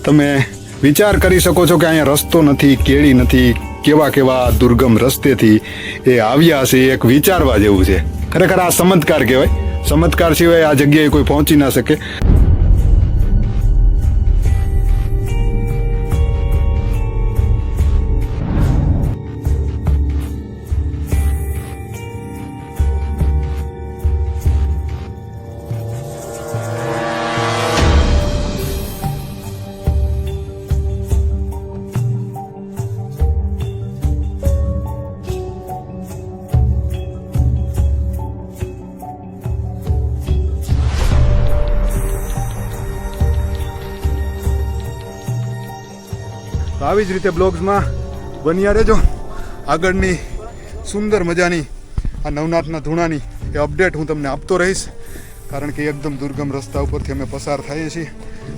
તમે વિચાર કરી શકો છો કે અહીંયા રસ્તો નથી, કેળી નથી, કેવા કેવા દુર્ગમ રસ્તેથી એ આવ્યા છે. એક વિચારવા જેવું છે. ખરેખર આ ચમત્કાર કહેવાય. ચમત્કાર સિવાય આ જગ્યાએ કોઈ પહોંચી ના શકે. આવી જ રીતે બ્લોગ્સમાં બન્યા રહેજો. આગળની સુંદર મજાની આ નવનાથના ધૂણાની એ અપડેટ હું તમને આપતો રહીશ, કારણ કે એકદમ દુર્ગમ રસ્તા ઉપરથી અમે પસાર થઈએ છીએ.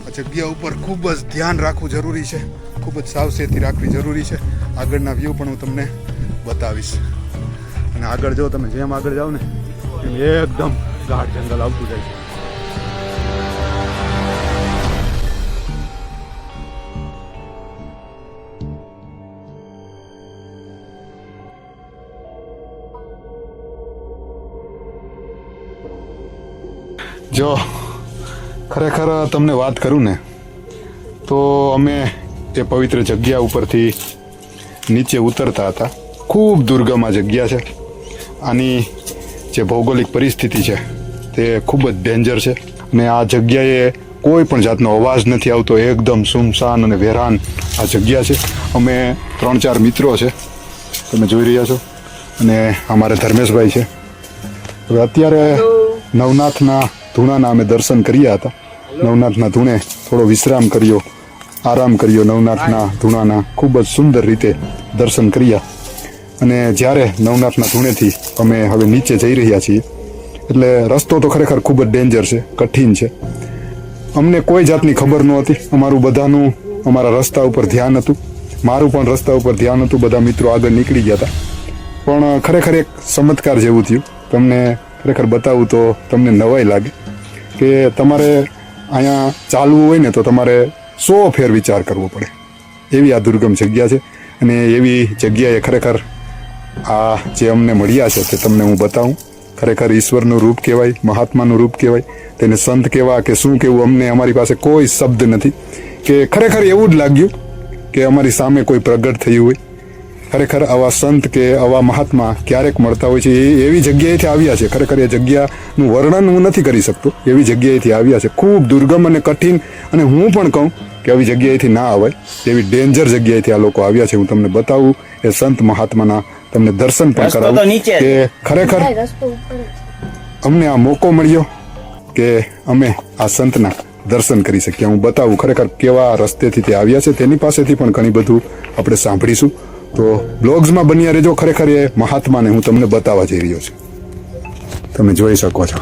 આ જગ્યા ઉપર ખૂબ જ ધ્યાન રાખવું જરૂરી છે, ખૂબ જ સાવચેતી રાખવી જરૂરી છે. આગળના વ્યૂ પણ હું તમને બતાવીશ. અને આગળ જો તમે જેમ આગળ જાઓ ને એમ એકદમ ગાઢ જંગલ આવતું જાય છે. જો ખરેખર તમને વાત કરું ને તો અમે એ પવિત્ર જગ્યા ઉપરથી નીચે ઉતરતા હતા. ખૂબ દુર્ગમ આ જગ્યા છે. આની જે ભૌગોલિક પરિસ્થિતિ છે તે ખૂબ જ ડેન્જર છે. અને આ જગ્યાએ કોઈ પણ જાતનો અવાજ નથી આવતો. એકદમ સુમસાન અને વેરાન આ જગ્યા છે. અમે 3-4 મિત્રો છે, તમે જોઈ રહ્યા છો, અને અમારે ધર્મેશભાઈ છે. હવે અત્યારે નવનાથના ધૂણાના અમે દર્શન કર્યા હતા. નવનાથના ધૂણે થોડો વિશ્રામ કર્યો, આરામ કર્યો. નવનાથના ધૂણાના ખૂબ જ સુંદર રીતે દર્શન કર્યા. અને જ્યારે નવનાથના ધૂણેથી અમે હવે નીચે જઈ રહ્યા છીએ, એટલે રસ્તો તો ખરેખર ખૂબ જ ડેન્જર છે, કઠિન છે. અમને કોઈ જાતની ખબર નહોતી. અમારું બધાનું અમારા રસ્તા ઉપર ધ્યાન હતું, મારું પણ રસ્તા ઉપર ધ્યાન હતું. બધા મિત્રો આગળ નીકળી ગયા હતા. પણ ખરેખર એક ચમત્કાર જેવું થયું. તમને ખરેખર બતાવું તો તમને નવાઈ લાગે કે તમારે અહીંયા ચાલવું હોય ને તો તમારે 100 ફેર વિચાર કરવો પડે. એવી આ દુર્ગમ જગ્યા છે. અને એવી જગ્યાએ ખરેખર આ જે અમને મળ્યા છે તે તમને હું બતાવું. ખરેખર ઈશ્વરનું રૂપ કહેવાય, મહાત્માનું રૂપ કહેવાય, તેને સંત કહેવા કે શું કહેવું, અમને અમારી પાસે કોઈ શબ્દ નથી. કે ખરેખર એવું જ લાગ્યું કે અમારી સામે કોઈ પ્રગટ થયું હોય. ખરેખર આવા સંત કે આવા મહાત્મા ક્યારેક મળતા હોય છે. એવી જગ્યાએથી આવ્યા છે. ખરેખર એ જગ્યાનું વર્ણન હું નથી કરી શકતો. એવી જગ્યાએથી આવ્યા છે. ખૂબ દુર્ગમ અને કઠિન. અને હું પણ કહું કે આવી જગ્યાએથી ના આવાય. એવી ડેન્જર જગ્યાએથી આ લોકો આવ્યા છે. હું તમને બતાવું એ સંત મહાત્માના, તમને દર્શન પણ કરાવું કે ખરેખર અમને આ મોકો મળ્યો કે અમે આ સંતના દર્શન કરી શકીએ. હું બતાવું ખરેખર કેવા રસ્તેથી તે આવ્યા છે. તેની પાસેથી પણ ઘણી બધું આપણે સાંભળીશું. તો બ્લોગ્સમાં બન્યા રહેજો. ખરેખર એ મહાત્માને હું તમને બતાવવા જઈ રહ્યો છું. તમે જોઈ શકો છો.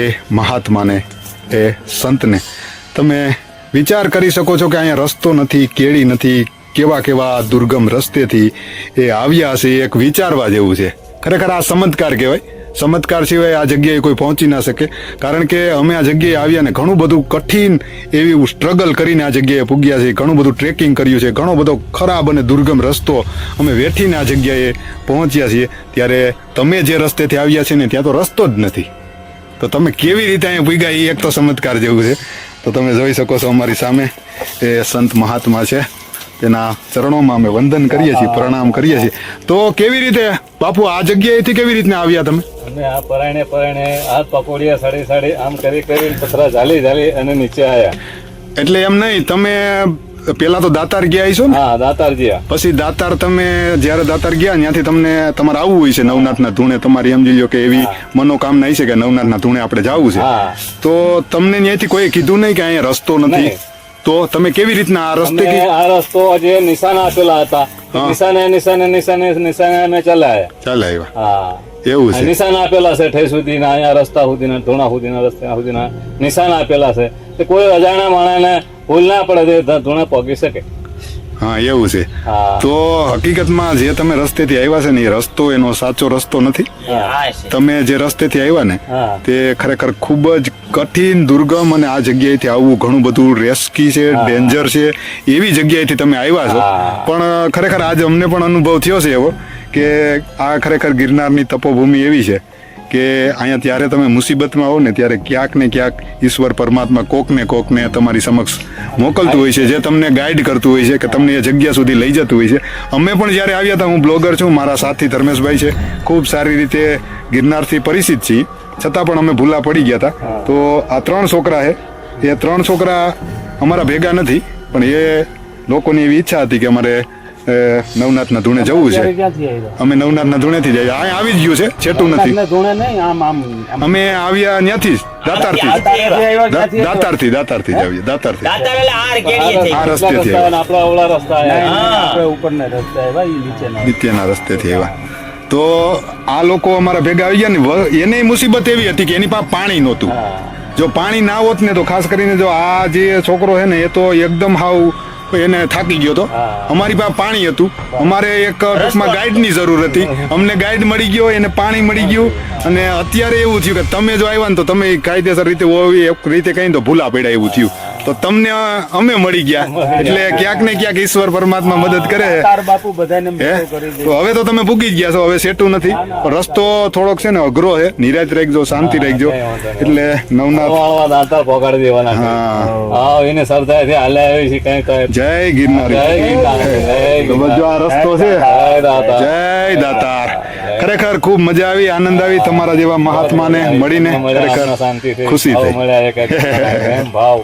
એ મહાત્માને, એ સંતને તમે વિચાર કરી શકો છો કે અહીંયા રસ્તો નથી, કેળી નથી, કેવા કેવા દુર્ગમ રસ્તેથી એ આવ્યા છે. એક વિચારવા જેવું છે. ખરેખર આ ચમત્કાર કહેવાય. ચમત્કાર સિવાય આ જગ્યાએ કોઈ પહોંચી ના શકે. કારણ કે અમે આ જગ્યાએ આવ્યા ને ઘણું બધું કઠિન એવી સ્ટ્રગલ કરીને આ જગ્યાએ પૂગ્યા છે. ઘણું બધું ટ્રેકિંગ કર્યું છે. ઘણો બધો ખરાબ અને દુર્ગમ રસ્તો અમે વેઠીને આ જગ્યાએ પહોંચ્યા છીએ. ત્યારે તમે જે રસ્તેથી આવ્યા છે ને ત્યાં તો રસ્તો જ નથી. તો તમે કેવી રીતે અહીંયા પૂગ્યા એ એક તો ચમત્કાર જેવું છે. તો તમે જોઈ શકો છો અમારી સામે એ સંત મહાત્મા છે. તેના ચરણોમાં અમે વંદન કરીએ છીએ, પ્રણામ કરીએ છીએ. તો કેવી રીતે બાપુ આ જગ્યાએથી કેવી રીતના આવ્યા તમે? અમે આ પરાણે હાથ પકોડિયા સાડી આમ કરી પથરા ઝાલી અને નીચે આવ્યા. એટલે એમ નહીં, તમે પેલા તો દાતાર ગયા હશો ને? હા, દાતાર ગયા. પછી દાતાર તમે જયારે દાતાર ગયા ત્યાંથી તમને તમારે આવવું હોય છે નવનાથના ધૂણે. તમારી સમજી લો કે એવી મનોકામના છે કે નવનાથના ધૂણે આપણે જવું છે. તો તમને ત્યાંથી કોઈ કીધું નહીં કે અહીંયા રસ્તો નથી? તો તમે કેવી રીતના આ રસ્તે? આ રસ્તો જે નિશાન આપેલા હતા, નિશાને અમે ચાલ્યા. હા, એવું છે. નિશાન આપેલા છે ઠેસ સુધીના, અહીંયા રસ્તા સુધીના, ધૂણા સુધીના, રસ્તા સુધીના નિશાન આપેલા છે. કોઈ અજાણ્યા માણસને ભૂલ ના પડે તે ધૂણે પગી શકે. હા એવું છે. હા. તો હકીકતમાં જે તમે રસ્તેથી આવ્યા છે ને એ રસ્તો એનો સાચો રસ્તો નથી. તમે જે રસ્તેથી આવ્યા ને હા. તે ખરેખર ખૂબ જ કઠિન દુર્ગમ અને આ જગ્યાએથી આવવું ઘણું બધું રેસ્કી છે, ડેન્જર છે, એવી જગ્યાએથી તમે આવ્યા છો. હા. પણ ખરેખર આજે અમને પણ અનુભવ થયો છે એવો કે આ ખરેખર ગિરનારની તપોભૂમિ એવી છે કે અહીંયા ત્યારે તમે મુસીબતમાં આવો ને ત્યારે ક્યાંક ને ક્યાંક ઈશ્વર પરમાત્મા કોકને તમારી સમક્ષ મોકલતું હોય છે, જે તમને ગાઈડ કરતું હોય છે કે તમને એ જગ્યા સુધી લઈ જતું હોય છે. અમે પણ જ્યારે આવ્યા હતા, હું બ્લોગર છું, મારા સાથી ધર્મેશભાઈ છે, ખૂબ સારી રીતે ગિરનારથી પરિચિત છીએ, છતાં પણ અમે ભૂલા પડી ગયા હતા. તો આ 3 છોકરા છે, એ 3 છોકરા અમારા ભેગા નથી, પણ એ લોકોની એવી ઈચ્છા હતી કે અમારે નવનાથના ધૂણે જવું છે. ક્યાંથી આવ્યા? અમે નવનાથના ધૂણેથી જઈએ. અહીંયા આવી જ ગયું છે, છેટું નથી. ના, ધૂણે નહીં, આમ અમે આવ્યા ત્યાંથી જ, દાતારથી દાતારથી જ આવીએ, દાતારથી આ રસ્તેથી આવ્યા, આપણા ઓલા રસ્તા આપણે ઉપરના રસ્તા આવ્યા, ઈ નીચેના. નિત્યના રસ્તેથી આવ્યા. તો આ લોકો અમારા ભેગા આવી ગયા ને, એની મુસીબત એવી હતી કે એની પાસે પાણી નહોતું. જો પાણી ના હોત ને તો ખાસ કરીને જો આ જે છોકરો છે ને એ તો એકદમ હાવ એને થાકી ગયો હતો. અમારી પાસે પાણી હતું, અમારે એક ટૂંકમાં ગાઈડની જરૂર હતી, અમને ગાઈડ મળી ગયો, એને પાણી મળી ગયું. અને અત્યારે એવું થયું કે તમે જો આવ્યા ને તો તમે કાયદેસર રીતે એક રીતે કઈ તો ભૂલા પડ્યા એવું થયું. તો તમને અમે મળી ગયા, એટલે ક્યાંક ને ક્યાંક ઈશ્વર પરમાત્મા મદદ કરે. તાર બાપુ બધાને હે? મેળો કરી દે. તો હવે તો તમે પૂગી જ ગયા છો, હવે સેટું નથી. પણ રસ્તો થોડોક છે ને અઘરો છે, નિરાત રાખજો, શાંતિ રાખજો. એટલે નવનાથ દાંતા પકડી દેવાના છે. હા. હા, એને સરદાર થી હાલે આવી છે કઈ કઈ. જય ગિરનાર. જય ગિરનાર. જય તો બધો આ રસ્તો છે. જય દાતા. જય દાતાર. ખરેખર ખૂબ મજા આવી, આનંદ આવી તમારા જેવા મહાત્માને મળીને. ખરેખર ખુશી થઈ. ભાવ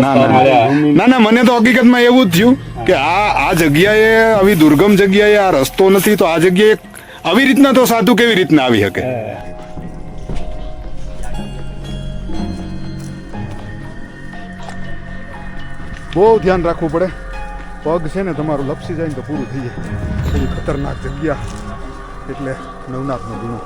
ના, મને તો હકીકતમાં એવું જ થયું કે આ જગ્યાએ, આવી દુર્ગમ જગ્યાએ આ રસ્તો નથી, તો આ જગ્યાએ આવી રીતના તો સાધુ કેવી રીતના આવી શકે. બહુ ધ્યાન રાખવું પડે, પગ છે ને તમારું લપસી જાય ને તો પૂરું થઈ જાય. એવી ખતરનાક જગ્યા એટલે નવનાથનો ધૂણો.